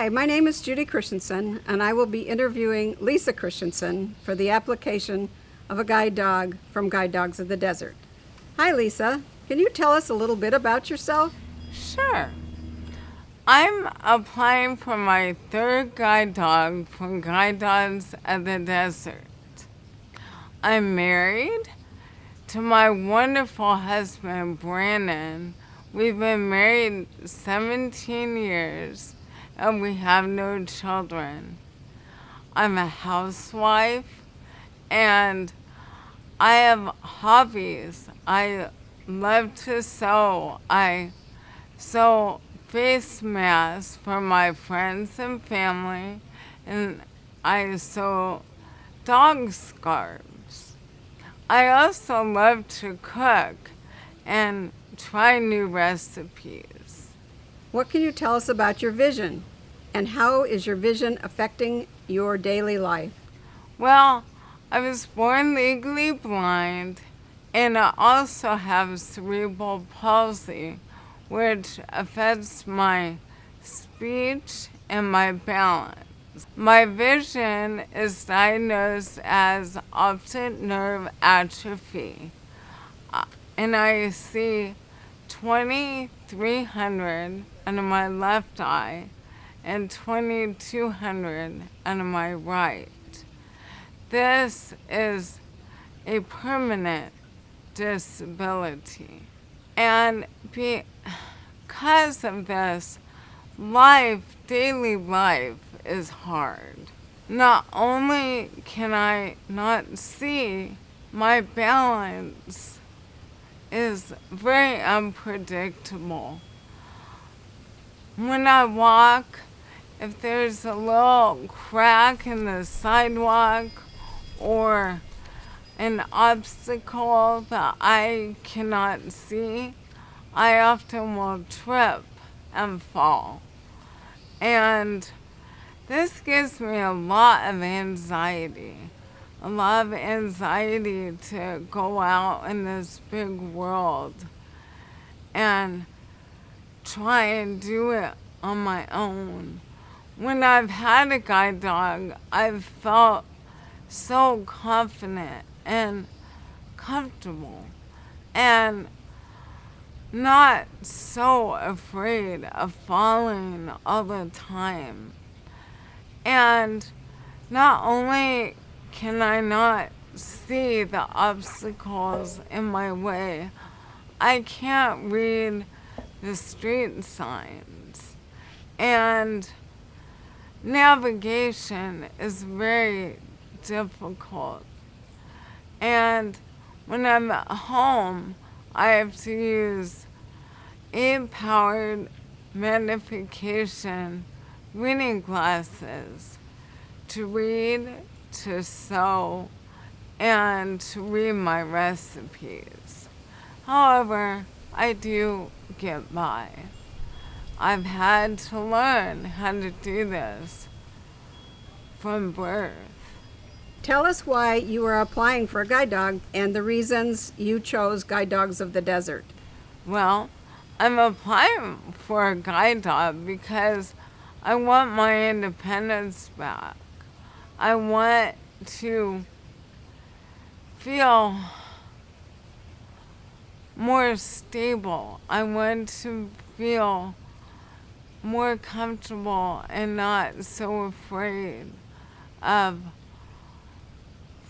Hi, my name is Judy Christiansen, and I will be interviewing Lisa Christiansen for the application of a guide dog from Guide Dogs of the Desert. Hi, Lisa. Can you tell us a little bit about yourself? Sure. I'm applying for my third guide dog from Guide Dogs of the Desert. I'm married to my wonderful husband, Brandon. We've been married 17 years and we have no children. I'm a housewife and I have hobbies. I love to sew. I sew face masks for my friends and family, and I sew dog scarves. I also love to cook and try new recipes. What can you tell us about your vision? And how is your vision affecting your daily life? Well, I was born legally blind, and I also have cerebral palsy, which affects my speech and my balance. My vision is diagnosed as optic nerve atrophy, and I see 2300 under my left eye and 2200 under my right. This is a permanent disability. And because of this, daily life is hard. Not only can I not see, my balance is very unpredictable. When I walk, if there's a little crack in the sidewalk or an obstacle that I cannot see, I often will trip and fall. And this gives me a lot of anxiety to go out in this big world and try and do it on my own. When I've had a guide dog, I've felt so confident and comfortable and not so afraid of falling all the time. And not only can I not see the obstacles in my way, I can't read the street signs. And navigation is very difficult. And when I'm at home, I have to use e-powered magnification reading glasses to read, to sew, and to read my recipes. However, I do get by. I've had to learn how to do this from birth. Tell us why you are applying for a guide dog and the reasons you chose Guide Dogs of the Desert. Well, I'm applying for a guide dog because I want my independence back. I want to feel more stable. I want to feel more comfortable and not so afraid of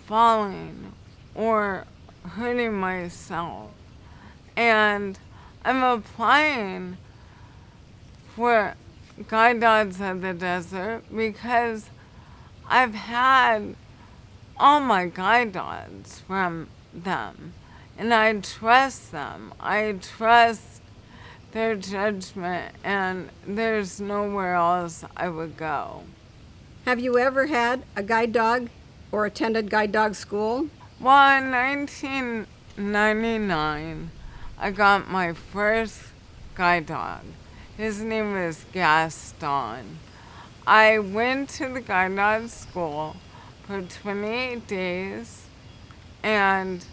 falling or hurting myself. And I'm applying for Guide Dogs of the Desert because I've had all my guide dogs from them. And I trust them. I trust their judgment, and there's nowhere else I would go. Have you ever had a guide dog or attended guide dog school? Well, in 1999, I got my first guide dog. His name is Gaston. I went to the guide dog school for 28 days, and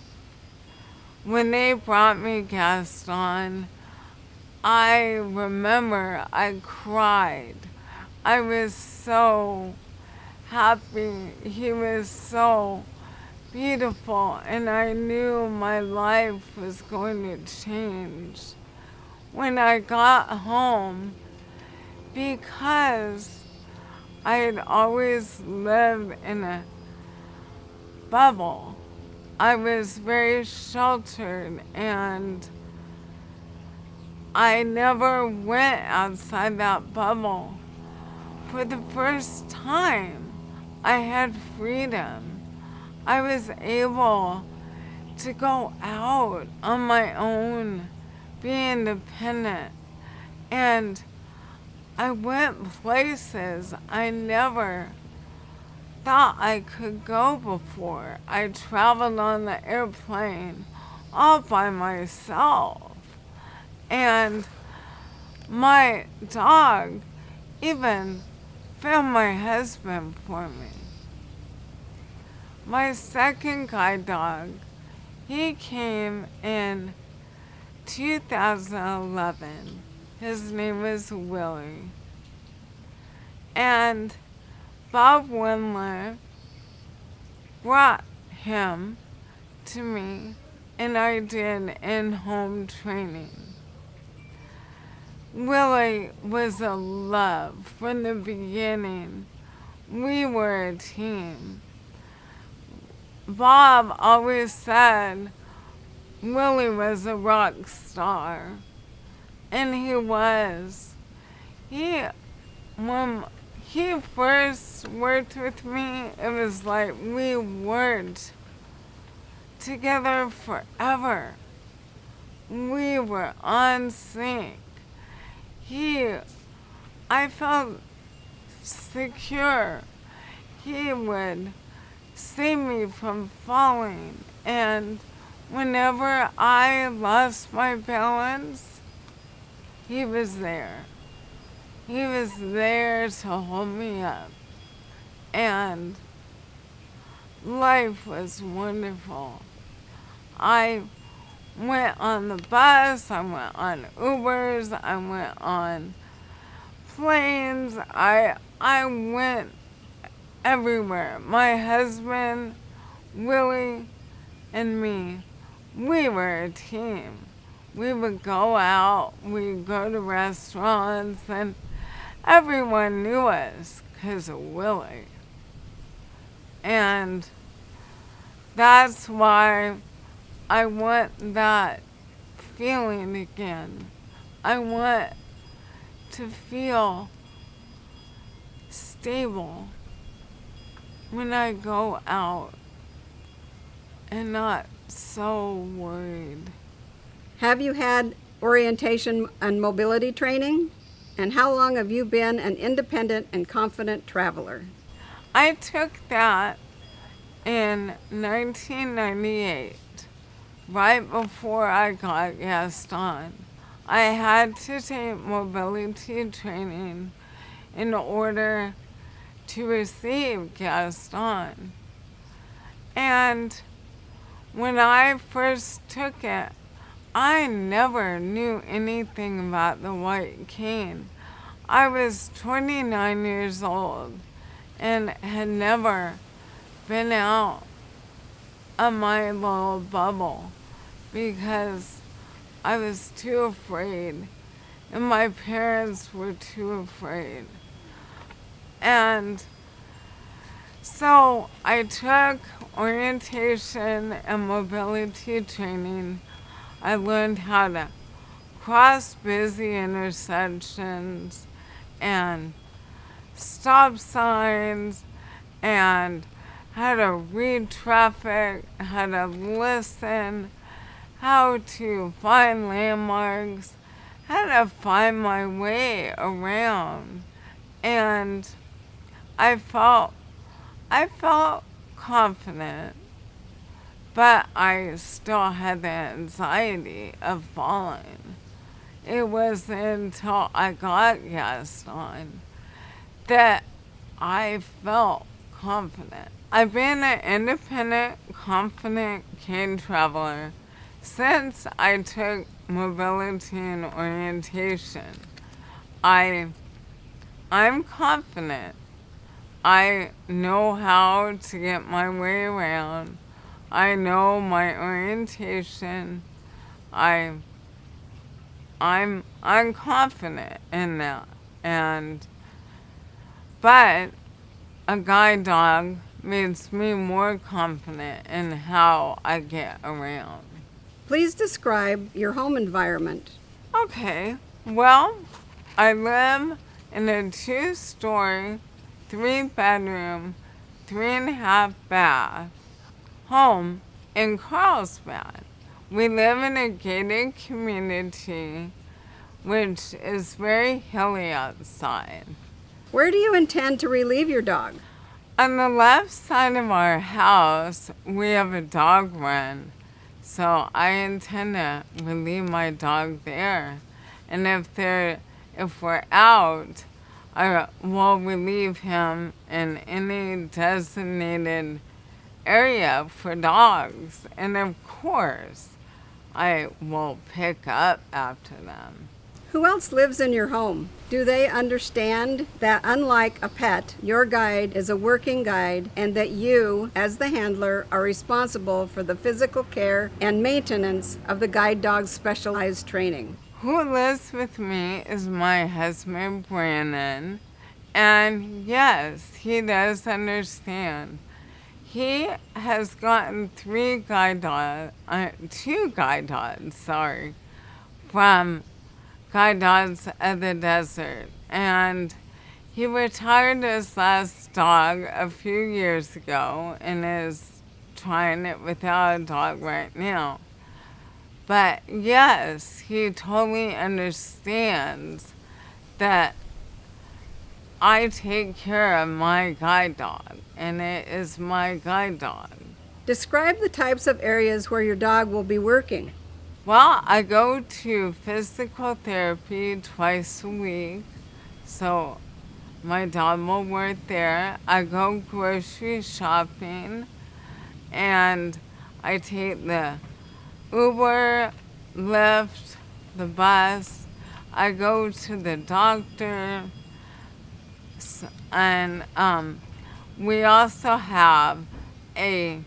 when they brought me Gaston, I remember I cried. I was so happy. He was so beautiful, and I knew my life was going to change when I got home, because I had always lived in a bubble. I was very sheltered, and I never went outside that bubble. For the first time, I had freedom. I was able to go out on my own, be independent, and I went places I never thought I could go before. I traveled on the airplane all by myself, and my dog even found my husband for me. My second guide dog, he came in 2011. His name was Willie. And Bob Windler brought him to me, and I did in-home training. Willie was a love from the beginning. We were a team. Bob always said Willie was a rock star, and he was. When he first worked with me, it was like we worked together forever. We were on sync. I felt secure. He would save me from falling, and whenever I lost my balance, he was there. He was there to hold me up, and life was wonderful. I went on the bus, I went on Ubers, I went on planes, I went everywhere. My husband, Willie, and me, we were a team. We would go out, we'd go to restaurants, and everyone knew us because of Willie. And that's why I want that feeling again. I want to feel stable when I go out and not so worried. Have you had orientation and mobility training? And how long have you been an independent and confident traveler? I took that in 1998, right before I got Gaston. I had to take mobility training in order to receive Gaston. And when I first took it, I never knew anything about the white cane. I was 29 years old and had never been out of my little bubble because I was too afraid, and my parents were too afraid. And so I took orientation and mobility training. I learned how to cross busy intersections and stop signs, and how to read traffic, how to listen, how to find landmarks, how to find my way around. And I felt confident, but I still had the anxiety of falling. It wasn't until I got Gaston that I felt confident. I've been an independent, confident cane traveler since I took mobility and orientation. I I'm confident. I know how to get my way around. I know my orientation. I I'm confident in that. And but a guide dog makes me more confident in how I get around. Please describe your home environment. Okay, well, I live in a 2-story, 3-bedroom, 3.5 bath home in Carlsbad. We live in a gated community which is very hilly outside. Where do you intend to relieve your dog? On the left side of our house, we have a dog run, so I intend to relieve my dog there. And if we're out, I will relieve him in any designated area for dogs. And of course, I will pick up after them. Who else lives in your home? Do they understand that unlike a pet, your guide is a working guide and that you, as the handler, are responsible for the physical care and maintenance of the guide dog's specialized training? Who lives with me is my husband, Brandon, and yes, he does understand. He has gotten two guide dogs, from Guide Dogs of the Desert, and he retired his last dog a few years ago and is trying it without a dog right now. But yes, he totally understands that I take care of my guide dog, and it is my guide dog. Describe the types of areas where your dog will be working. Well, I go to physical therapy twice a week, so my dog will work there. I go grocery shopping, and I take the Uber, Lyft, the bus. I go to the doctor, and we also have a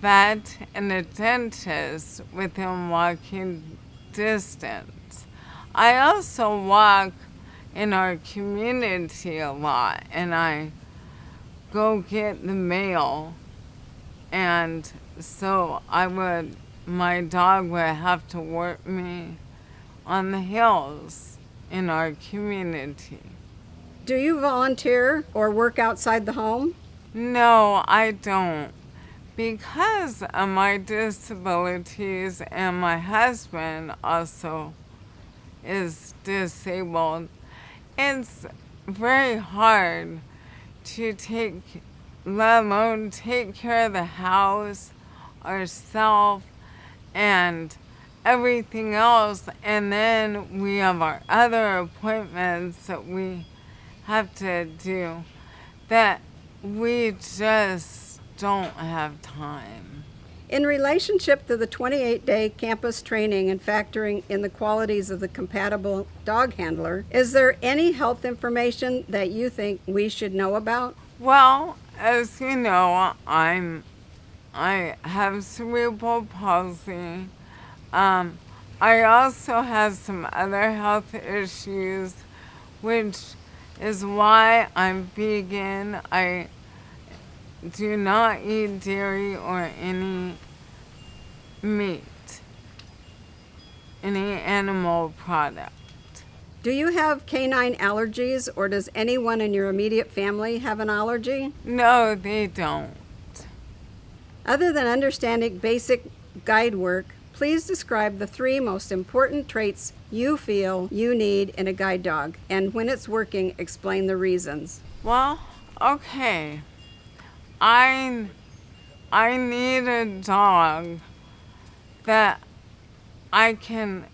vet and a dentist within walking distance. I also walk in our community a lot, and I go get the mail, and so my dog would have to work me on the hills in our community. Do you volunteer or work outside the home? No, I don't. Because of my disabilities and my husband also is disabled, it's very hard to let alone take care of the house, ourselves, and everything else. And then we have our other appointments that we have to do that we just don't have time. In relationship to the 28-day campus training and factoring in the qualities of the compatible dog handler, is there any health information that you think we should know about? Well, as you know, I have cerebral palsy. I also have some other health issues, which is why I'm vegan. I do not eat dairy or any meat, any animal product. Do you have canine allergies, or does anyone in your immediate family have an allergy? No, they don't. Other than understanding basic guide work, please describe the 3 most important traits you feel you need in a guide dog, and when it's working, explain the reasons. Well, okay. I need a dog that can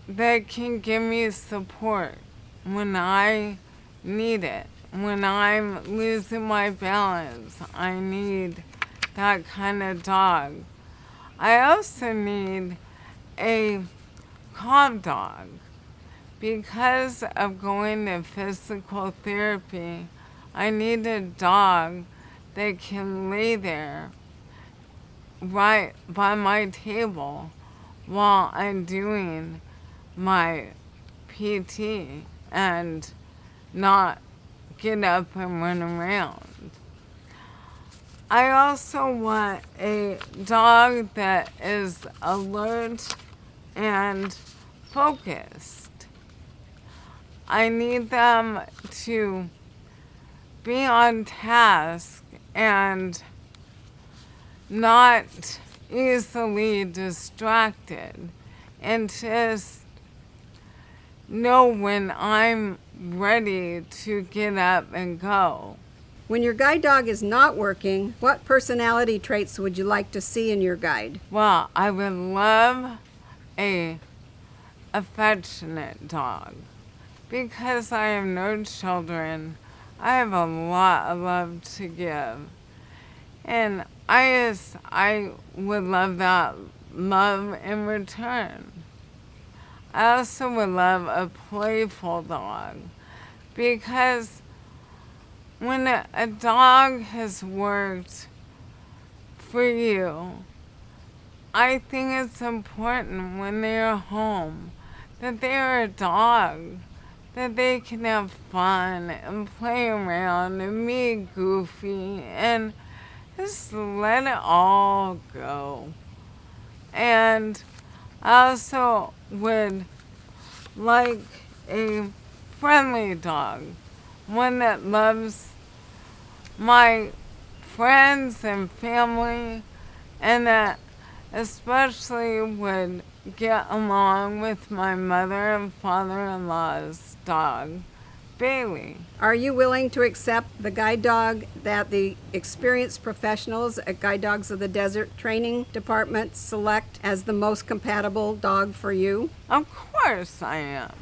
give me support when I need it. When I'm losing my balance, I need that kind of dog. I also need a calm dog Because of going to physical therapy, I need a dog that can lay there right by my table while I'm doing my PT and not get up and run around. I also want a dog that is alert and focused. I need them to be on task and not easily distracted, and just know when I'm ready to get up and go. When your guide dog is not working, what personality traits would you like to see in your guide? Well, I would love a affectionate dog. Because I have no children, I have a lot of love to give. And I would love that love in return. I also would love a playful dog, because when a dog has worked for you, I think it's important when they're home that they're a dog, that they can have fun and play around and be goofy and just let it all go. And I also would like a friendly dog, one that loves my friends and family, and that especially would get along with my mother and father-in-law's dog, Bailey. Are you willing to accept the guide dog that the experienced professionals at Guide Dogs of the Desert training department select as the most compatible dog for you? Of course I am.